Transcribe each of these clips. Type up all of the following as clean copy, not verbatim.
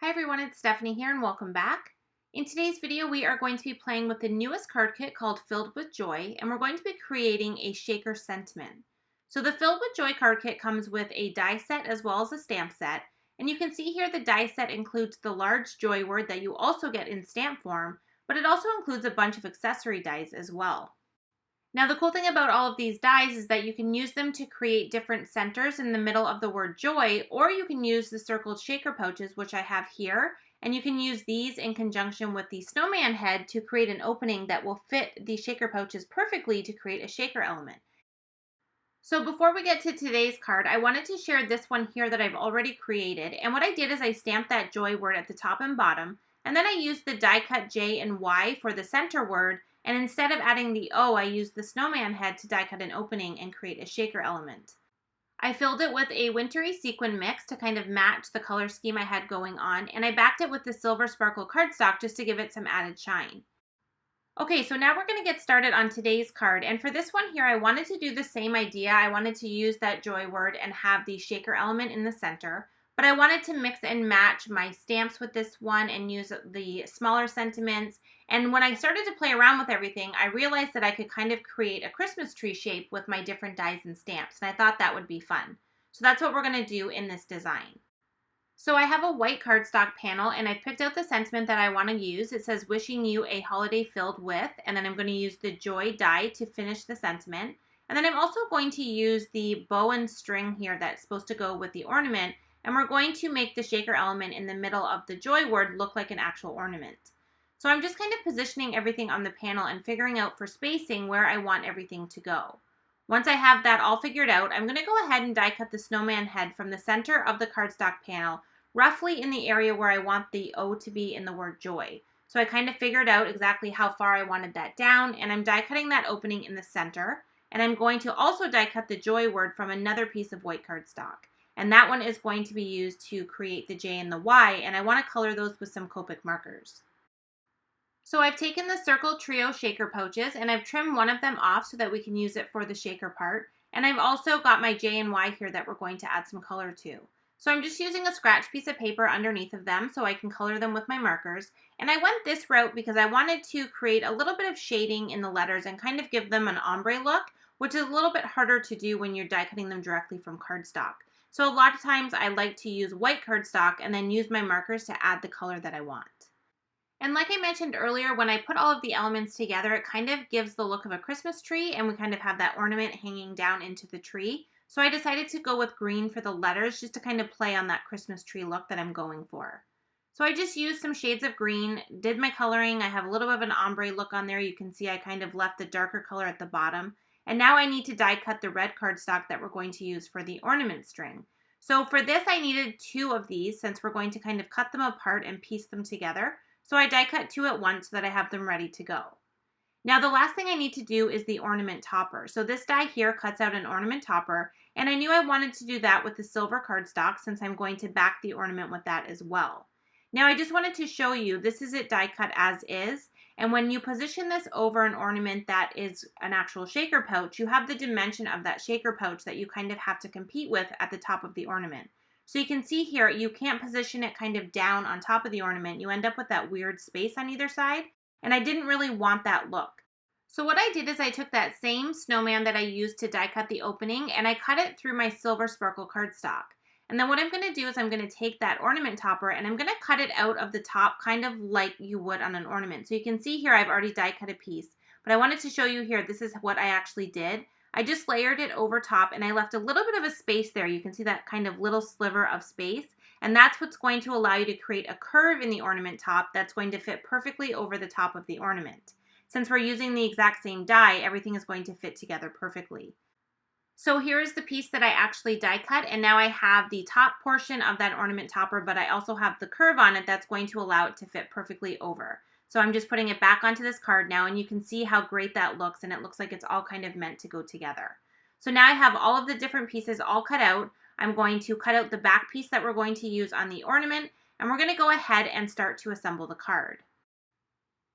Hi everyone, it's Stephanie here and welcome back. In today's video, we are going to be playing with the newest card kit called Filled with Joy, and we're going to be creating a shaker sentiment. So the Filled with Joy card kit comes with a die set as well as a stamp set, and you can see here the die set includes the large joy word that you also get in stamp form, but it also includes a bunch of accessory dies as well. Now the cool thing about all of these dies is that you can use them to create different centers in the middle of the word joy, or you can use the circled shaker pouches, which I have here, and you can use these in conjunction with the snowman head to create an opening that will fit the shaker pouches perfectly to create a shaker element. So before we get to today's card, I wanted to share this one here that I've already created, and what I did is I stamped that joy word at the top and bottom, and then I used the die cut J and Y for the center word, and instead of adding the O, I used the snowman head to die cut an opening and create a shaker element. I filled it with a wintry sequin mix to kind of match the color scheme I had going on, and I backed it with the silver sparkle cardstock just to give it some added shine. Okay, so now we're going to get started on today's card, and for this one here, I wanted to do the same idea. I wanted to use that joy word and have the shaker element in the center, but I wanted to mix and match my stamps with this one and use the smaller sentiments. And when I started to play around with everything, I realized that I could kind of create a Christmas tree shape with my different dies and stamps, and I thought that would be fun. So that's what we're going to do in this design. So I have a white cardstock panel, and I picked out the sentiment that I want to use. It says, wishing you a holiday filled with, and then I'm going to use the joy die to finish the sentiment. And then I'm also going to use the bow and string here that's supposed to go with the ornament, and we're going to make the shaker element in the middle of the joy word look like an actual ornament. So I'm just kind of positioning everything on the panel and figuring out for spacing where I want everything to go. Once I have that all figured out, I'm going to go ahead and die cut the snowman head from the center of the cardstock panel, roughly in the area where I want the O to be in the word joy. So I kind of figured out exactly how far I wanted that down, and I'm die cutting that opening in the center, and I'm going to also die cut the joy word from another piece of white cardstock. And that one is going to be used to create the J and the Y, and I want to color those with some Copic markers. So I've taken the Circle Trio shaker pouches and I've trimmed one of them off so that we can use it for the shaker part. And I've also got my J and Y here that we're going to add some color to. So I'm just using a scratch piece of paper underneath of them so I can color them with my markers. And I went this route because I wanted to create a little bit of shading in the letters and kind of give them an ombre look, which is a little bit harder to do when you're die cutting them directly from cardstock. So a lot of times I like to use white cardstock and then use my markers to add the color that I want. And like I mentioned earlier, when I put all of the elements together, it kind of gives the look of a Christmas tree, and we kind of have that ornament hanging down into the tree. So I decided to go with green for the letters just to kind of play on that Christmas tree look that I'm going for. So I just used some shades of green, did my coloring. I have a little bit of an ombre look on there. You can see I kind of left the darker color at the bottom. And now I need to die cut the red cardstock that we're going to use for the ornament string. So for this, I needed 2 of these since we're going to kind of cut them apart and piece them together. So I die cut 2 at once so that I have them ready to go. Now the last thing I need to do is the ornament topper. So this die here cuts out an ornament topper, and I knew I wanted to do that with the silver cardstock since I'm going to back the ornament with that as well. Now I just wanted to show you, this is it die cut as is, and when you position this over an ornament that is an actual shaker pouch, you have the dimension of that shaker pouch that you kind of have to compete with at the top of the ornament. So you can see here, you can't position it kind of down on top of the ornament. You end up with that weird space on either side, and I didn't really want that look. So what I did is I took that same snowman that I used to die cut the opening, and I cut it through my silver sparkle cardstock. And then what I'm going to do is I'm going to take that ornament topper and I'm going to cut it out of the top kind of like you would on an ornament. So you can see here I've already die cut a piece, but I wanted to show you here this is what I actually did. I just layered it over top and I left a little bit of a space there. You can see that kind of little sliver of space, and that's what's going to allow you to create a curve in the ornament top that's going to fit perfectly over the top of the ornament. Since we're using the exact same die, everything is going to fit together perfectly. So here's the piece that I actually die cut, and now I have the top portion of that ornament topper, but I also have the curve on it that's going to allow it to fit perfectly over. So I'm just putting it back onto this card now, and you can see how great that looks, and it looks like it's all kind of meant to go together. So now I have all of the different pieces all cut out. I'm going to cut out the back piece that we're going to use on the ornament, and we're going to go ahead and start to assemble the card.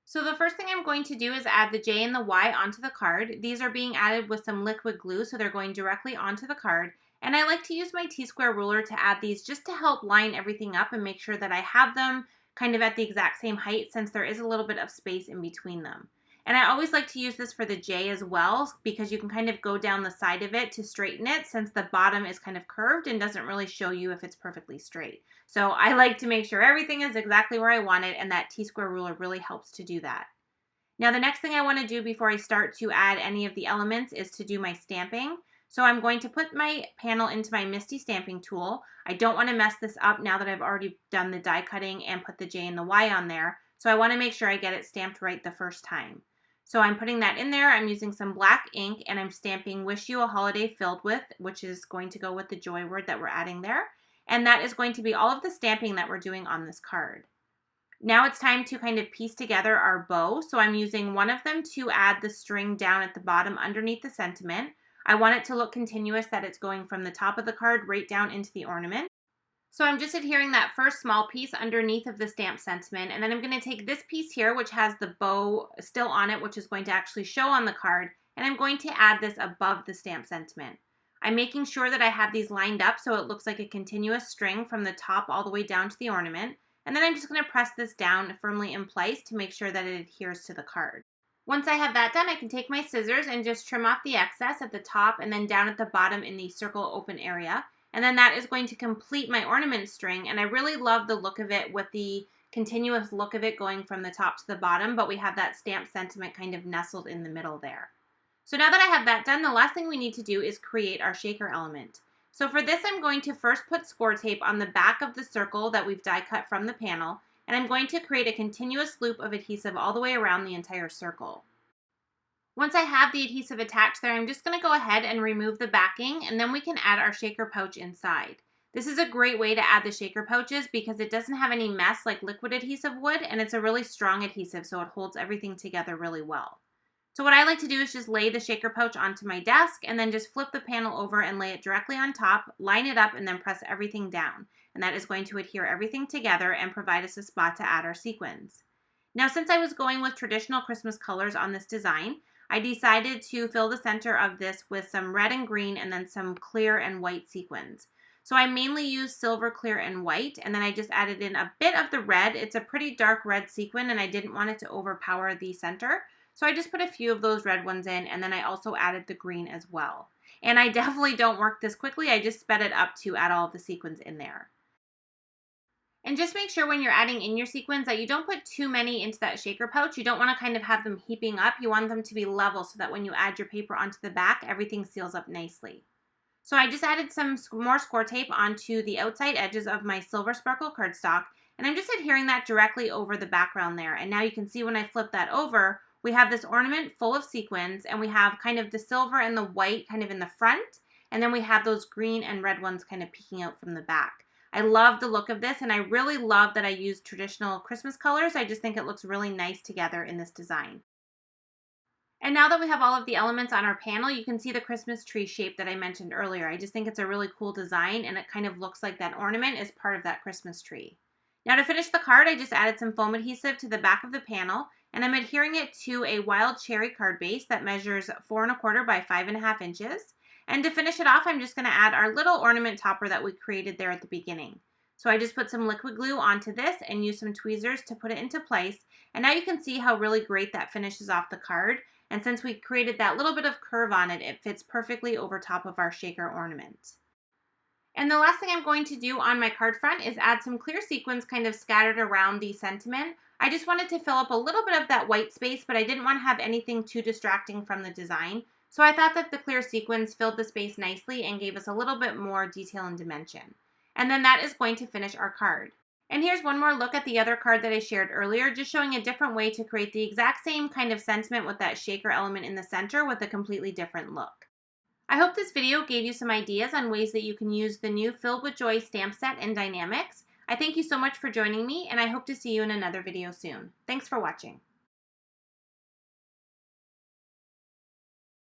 So the first thing I'm going to do is add the J and the Y onto the card. These are being added with some liquid glue, so they're going directly onto the card. And I like to use my T-square ruler to add these just to help line everything up and make sure that I have them kind of at the exact same height, since there is a little bit of space in between them. And I always like to use this for the J as well, because you can kind of go down the side of it to straighten it, since the bottom is kind of curved and doesn't really show you if it's perfectly straight. So I like to make sure everything is exactly where I want it, and that T-square ruler really helps to do that. Now the next thing I want to do before I start to add any of the elements is to do my stamping. So I'm going to put my panel into my Misty stamping tool. I don't want to mess this up now that I've already done the die cutting and put the J and the Y on there. So I want to make sure I get it stamped right the first time. So I'm putting that in there. I'm using some black ink and I'm stamping "Wish You a Holiday Filled With," which is going to go with the joy word that we're adding there. And that is going to be all of the stamping that we're doing on this card. Now it's time to kind of piece together our bow. So I'm using one of them to add the string down at the bottom underneath the sentiment. I want it to look continuous, that it's going from the top of the card right down into the ornament. So I'm just adhering that first small piece underneath of the stamp sentiment, and then I'm going to take this piece here, which has the bow still on it, which is going to actually show on the card, and I'm going to add this above the stamp sentiment. I'm making sure that I have these lined up so it looks like a continuous string from the top all the way down to the ornament, and then I'm just going to press this down firmly in place to make sure that it adheres to the card. Once I have that done, I can take my scissors and just trim off the excess at the top and then down at the bottom in the circle open area. And then that is going to complete my ornament string. And I really love the look of it with the continuous look of it going from the top to the bottom, but we have that stamp sentiment kind of nestled in the middle there. So now that I have that done, the last thing we need to do is create our shaker element. So for this, I'm going to first put score tape on the back of the circle that we've die cut from the panel. And I'm going to create a continuous loop of adhesive all the way around the entire circle. Once I have the adhesive attached there, I'm just going to go ahead and remove the backing, and then we can add our shaker pouch inside. This is a great way to add the shaker pouches because it doesn't have any mess like liquid adhesive would, and it's a really strong adhesive, so it holds everything together really well. So what I like to do is just lay the shaker pouch onto my desk and then just flip the panel over and lay it directly on top, line it up, and then press everything down. And that is going to adhere everything together and provide us a spot to add our sequins. Now, since I was going with traditional Christmas colors on this design, I decided to fill the center of this with some red and green and then some clear and white sequins. So I mainly used silver, clear, and white, and then I just added in a bit of the red. It's a pretty dark red sequin, and I didn't want it to overpower the center. So I just put a few of those red ones in, and then I also added the green as well. And I definitely don't work this quickly. I just sped it up to add all of the sequins in there. And just make sure when you're adding in your sequins that you don't put too many into that shaker pouch. You don't want to kind of have them heaping up. You want them to be level so that when you add your paper onto the back, everything seals up nicely. So I just added some more score tape onto the outside edges of my silver sparkle cardstock, and I'm just adhering that directly over the background there. And now you can see when I flip that over, we have this ornament full of sequins, and we have kind of the silver and the white kind of in the front, and then we have those green and red ones kind of peeking out from the back. I love the look of this, and I really love that I used traditional Christmas colors. I just think it looks really nice together in this design. And now that we have all of the elements on our panel, you can see the Christmas tree shape that I mentioned earlier. I just think it's a really cool design, and it kind of looks like that ornament is part of that Christmas tree. Now to finish the card, I just added some foam adhesive to the back of the panel, and I'm adhering it to a wild cherry card base that measures 4 1/4 by 5.5 inches. And to finish it off, I'm just going to add our little ornament topper that we created there at the beginning. So I just put some liquid glue onto this and used some tweezers to put it into place. And now you can see how really great that finishes off the card. And since we created that little bit of curve on it, it fits perfectly over top of our shaker ornament. And the last thing I'm going to do on my card front is add some clear sequins kind of scattered around the sentiment. I just wanted to fill up a little bit of that white space, but I didn't want to have anything too distracting from the design. So I thought that the clear sequins filled the space nicely and gave us a little bit more detail and dimension. And then that is going to finish our card. And here's one more look at the other card that I shared earlier, just showing a different way to create the exact same kind of sentiment with that shaker element in the center with a completely different look. I hope this video gave you some ideas on ways that you can use the new Filled with Joy stamp set in Dynamics. I thank you so much for joining me, and I hope to see you in another video soon. Thanks for watching.